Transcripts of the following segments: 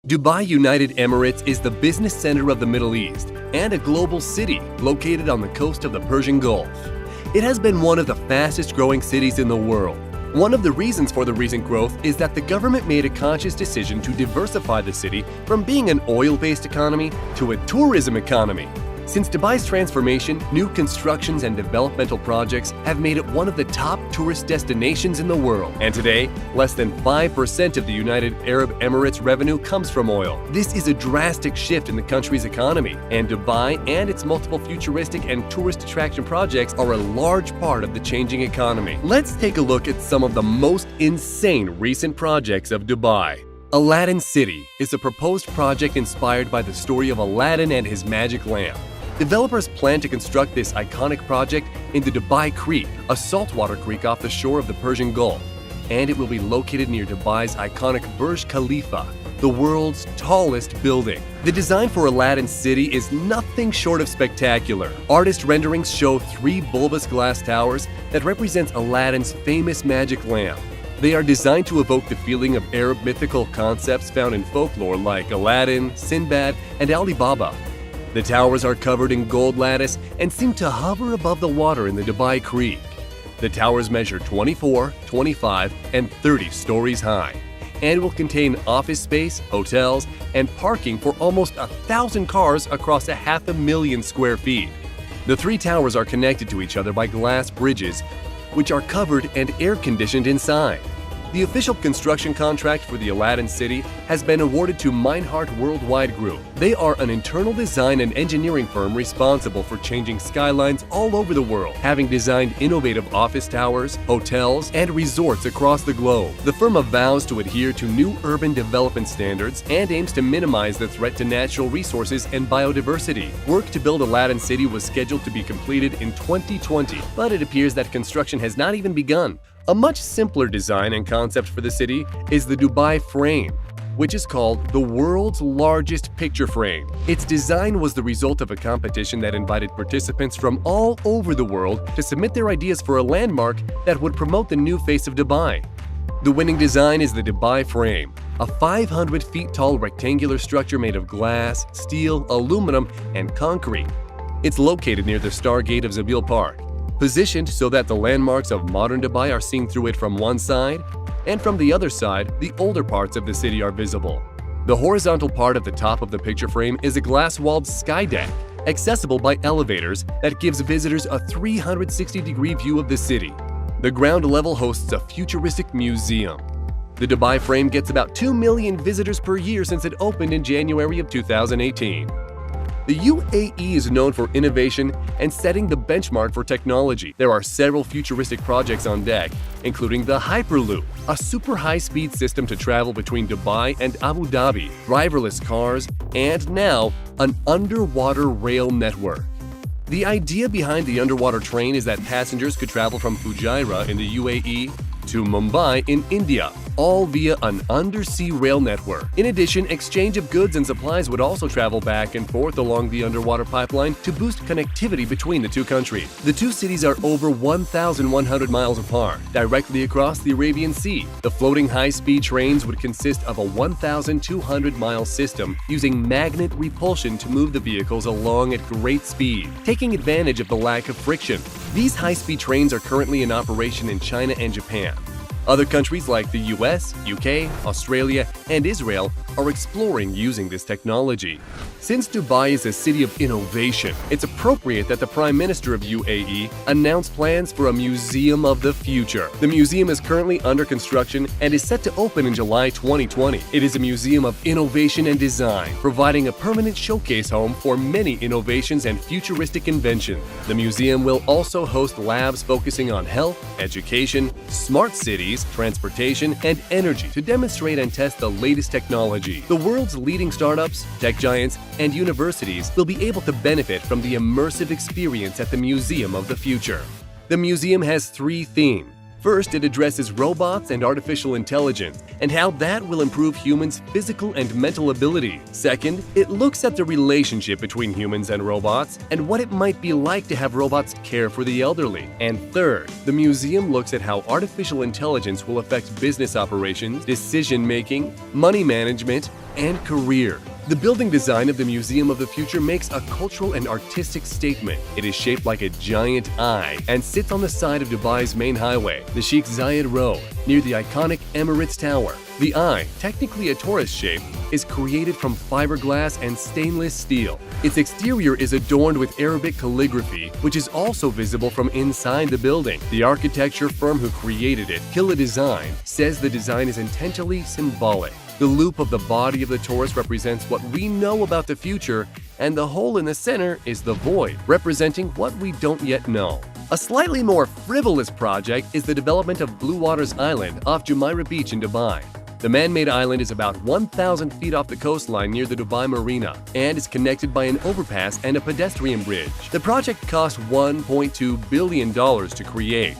Dubai United Emirates is the business center of the Middle East and a global city located on the coast of the Persian Gulf. It has been one of the fastest growing cities in the world. One of the reasons for the recent growth is that the government made a conscious decision to diversify the city from being an oil-based economy to a tourism economy. Since Dubai's transformation, new constructions and developmental projects have made it one of the top tourist destinations in the world. And today, less than 5% of the United Arab Emirates revenue comes from oil. This is a drastic shift in the country's economy, and Dubai and its multiple futuristic and tourist attraction projects are a large part of the changing economy. Let's take a look at some of the most insane recent projects of Dubai. Aladdin City is a proposed project inspired by the story of Aladdin and his magic lamp. Developers plan to construct this iconic project in the Dubai Creek, a saltwater creek off the shore of the Persian Gulf, and it will be located near Dubai's iconic Burj Khalifa, the world's tallest building. The design for Aladdin City is nothing short of spectacular. Artist renderings show 3 bulbous glass towers that represent Aladdin's famous magic lamp. They are designed to evoke the feeling of Arab mythical concepts found in folklore like Aladdin, Sinbad, and Ali Baba. The towers are covered in gold lattice and seem to hover above the water in the Dubai Creek. The towers measure 24, 25, and 30 stories high, and will contain office space, hotels, and parking for almost 1,000 cars across 500,000 square feet. The 3 towers are connected to each other by glass bridges, which are covered and air-conditioned inside. The official construction contract for the Aladdin City has been awarded to Meinhardt Worldwide Group. They are an internal design and engineering firm responsible for changing skylines all over the world, having designed innovative office towers, hotels, and resorts across the globe. The firm vows to adhere to new urban development standards and aims to minimize the threat to natural resources and biodiversity. Work to build Aladdin City was scheduled to be completed in 2020, but it appears that construction has not even begun. A much simpler design and concept for the city is the Dubai Frame, which is called the world's largest picture frame. Its design was the result of a competition that invited participants from all over the world to submit their ideas for a landmark that would promote the new face of Dubai. The winning design is the Dubai Frame, a 500 feet tall rectangular structure made of glass, steel, aluminum, and concrete. It's located near the Stargate of Zabil Park, positioned so that the landmarks of modern Dubai are seen through it from one side, and from the other side, the older parts of the city are visible. The horizontal part of the top of the picture frame is a glass-walled sky deck, accessible by elevators that gives visitors a 360-degree view of the city. The ground level hosts a futuristic museum. The Dubai Frame gets about 2 million visitors per year since it opened in January of 2018. The UAE is known for innovation and setting the benchmark for technology. There are several futuristic projects on deck, including the Hyperloop, a super high-speed system to travel between Dubai and Abu Dhabi, driverless cars, and now an underwater rail network. The idea behind the underwater train is that passengers could travel from Fujairah in the UAE to Mumbai in India, all via an undersea rail network. In addition, exchange of goods and supplies would also travel back and forth along the underwater pipeline to boost connectivity between the two countries. The two cities are over 1,100 miles apart, directly across the Arabian Sea. The floating high-speed trains would consist of a 1,200-mile system using magnet repulsion to move the vehicles along at great speed, taking advantage of the lack of friction. These high-speed trains are currently in operation in China and Japan. Other countries like the US, UK, Australia, and Israel are exploring using this technology. Since Dubai is a city of innovation, it's appropriate that the Prime Minister of UAE announce plans for a Museum of the Future. The museum is currently under construction and is set to open in July 2020. It is a museum of innovation and design, providing a permanent showcase home for many innovations and futuristic inventions. The museum will also host labs focusing on health, education, smart cities, transportation, and energy to demonstrate and test the latest technology. The world's leading startups, tech giants, and universities will be able to benefit from the immersive experience at the Museum of the Future. The museum has 3 themes: First, it addresses robots and artificial intelligence and how that will improve humans' physical and mental ability. Second, it looks at the relationship between humans and robots and what it might be like to have robots care for the elderly. And third, the museum looks at how artificial intelligence will affect business operations, decision-making, money management, and career. The building design of the Museum of the Future makes a cultural and artistic statement. It is shaped like a giant eye and sits on the side of Dubai's main highway, the Sheikh Zayed Road, near the iconic Emirates Tower. The eye, technically a torus shape, is created from fiberglass and stainless steel. Its exterior is adorned with Arabic calligraphy, which is also visible from inside the building. The architecture firm who created it, Killa Design, says the design is intentionally symbolic. The loop of the body of the torus represents what we know about the future, and the hole in the center is the void, representing what we don't yet know. A slightly more frivolous project is the development of Blue Waters Island off Jumeirah Beach in Dubai. The man-made island is about 1,000 feet off the coastline near the Dubai Marina and is connected by an overpass and a pedestrian bridge. The project cost $1.2 billion to create.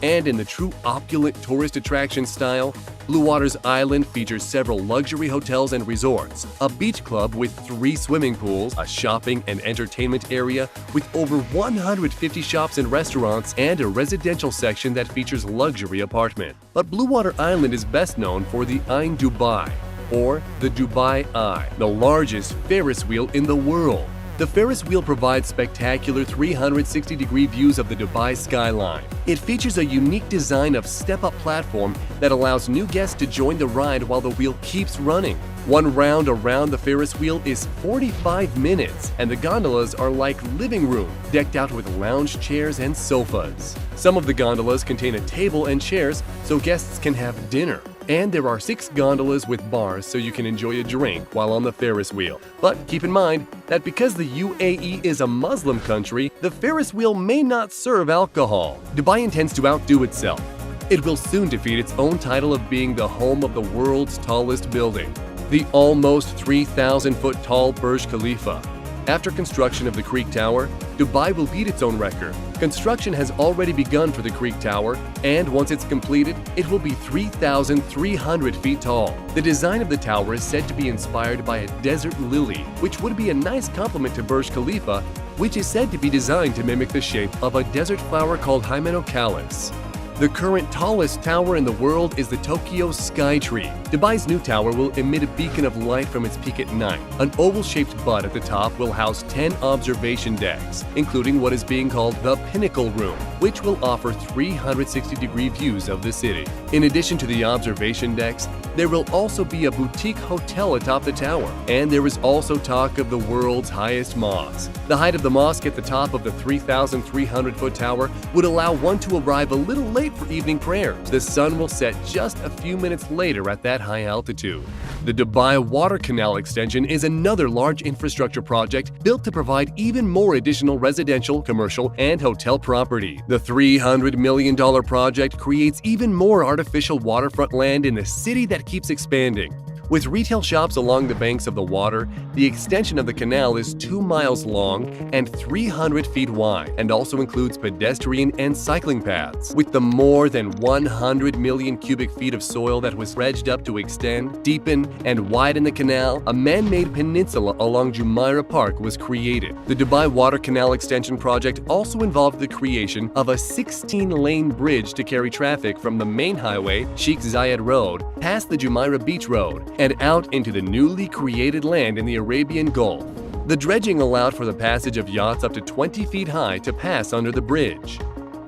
And in the true opulent tourist attraction style, Blue Waters Island features several luxury hotels and resorts, a beach club with 3 swimming pools, a shopping and entertainment area with over 150 shops and restaurants, and a residential section that features luxury apartments. But Blue Water Island is best known for the Ain Dubai, or the Dubai Eye, the largest Ferris wheel in the world. The Ferris wheel provides spectacular 360-degree views of the Dubai skyline. It features a unique design of step-up platform that allows new guests to join the ride while the wheel keeps running. One round around the Ferris wheel is 45 minutes, and the gondolas are like living room, decked out with lounge chairs and sofas. Some of the gondolas contain a table and chairs so guests can have dinner. And there are 6 gondolas with bars so you can enjoy a drink while on the Ferris wheel. But keep in mind that because the UAE is a Muslim country, the Ferris wheel may not serve alcohol. Dubai intends to outdo itself. It will soon defeat its own title of being the home of the world's tallest building, the almost 3,000-foot tall Burj Khalifa. After construction of the Creek Tower, Dubai will beat its own record. Construction has already begun for the Creek Tower, and once it's completed, it will be 3,300 feet tall. The design of the tower is said to be inspired by a desert lily, which would be a nice complement to Burj Khalifa, which is said to be designed to mimic the shape of a desert flower called Hymenocallis. The current tallest tower in the world is the Tokyo Skytree. Dubai's new tower will emit a beacon of light from its peak at night. An oval-shaped butt at the top will house 10 observation decks, including what is being called the Pinnacle Room, which will offer 360-degree views of the city. In addition to the observation decks, there will also be a boutique hotel atop the tower, and there is also talk of the world's highest mosque. The height of the mosque at the top of the 3,300-foot tower would allow one to arrive a little late for evening prayers. The sun will set just a few minutes later at that high altitude. The Dubai Water Canal Extension is another large infrastructure project built to provide even more additional residential, commercial, and hotel property. The $300 million project creates even more artificial waterfront land in the city that keeps expanding. With retail shops along the banks of the water, the extension of the canal is 2 miles long and 300 feet wide, and also includes pedestrian and cycling paths. With the more than 100 million cubic feet of soil that was dredged up to extend, deepen, and widen the canal, a man-made peninsula along Jumeirah Park was created. The Dubai Water Canal Extension project also involved the creation of a 16-lane bridge to carry traffic from the main highway, Sheikh Zayed Road, past the Jumeirah Beach Road, and out into the newly created land in the Arabian Gulf. The dredging allowed for the passage of yachts up to 20 feet high to pass under the bridge.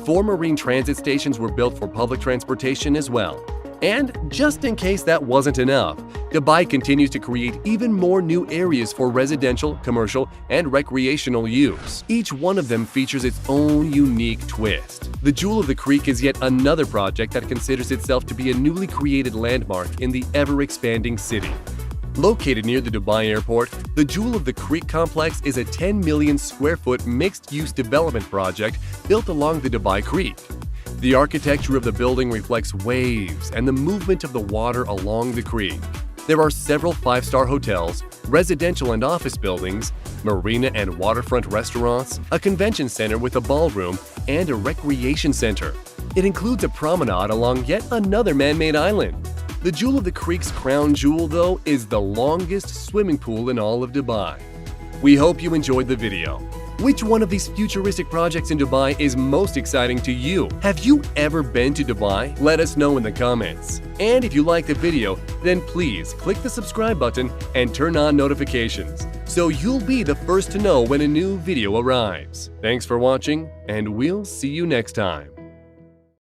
4 marine transit stations were built for public transportation as well. And just in case that wasn't enough, Dubai continues to create even more new areas for residential, commercial, and recreational use. Each one of them features its own unique twist. The Jewel of the Creek is yet another project that considers itself to be a newly created landmark in the ever-expanding city. Located near the Dubai airport, the Jewel of the Creek complex is a 10 million square foot mixed-use development project built along the Dubai Creek. The architecture of the building reflects waves and the movement of the water along the creek. There are several 5-star hotels, residential and office buildings, marina and waterfront restaurants, a convention center with a ballroom, and a recreation center. It includes a promenade along yet another man-made island. The Jewel of the Creek's crown jewel, though, is the longest swimming pool in all of Dubai. We hope you enjoyed the video. Which one of these futuristic projects in Dubai is most exciting to you? Have you ever been to Dubai? Let us know in the comments. And if you liked the video, then please click the subscribe button and turn on notifications, so you'll be the first to know when a new video arrives. Thanks for watching, and we'll see you next time.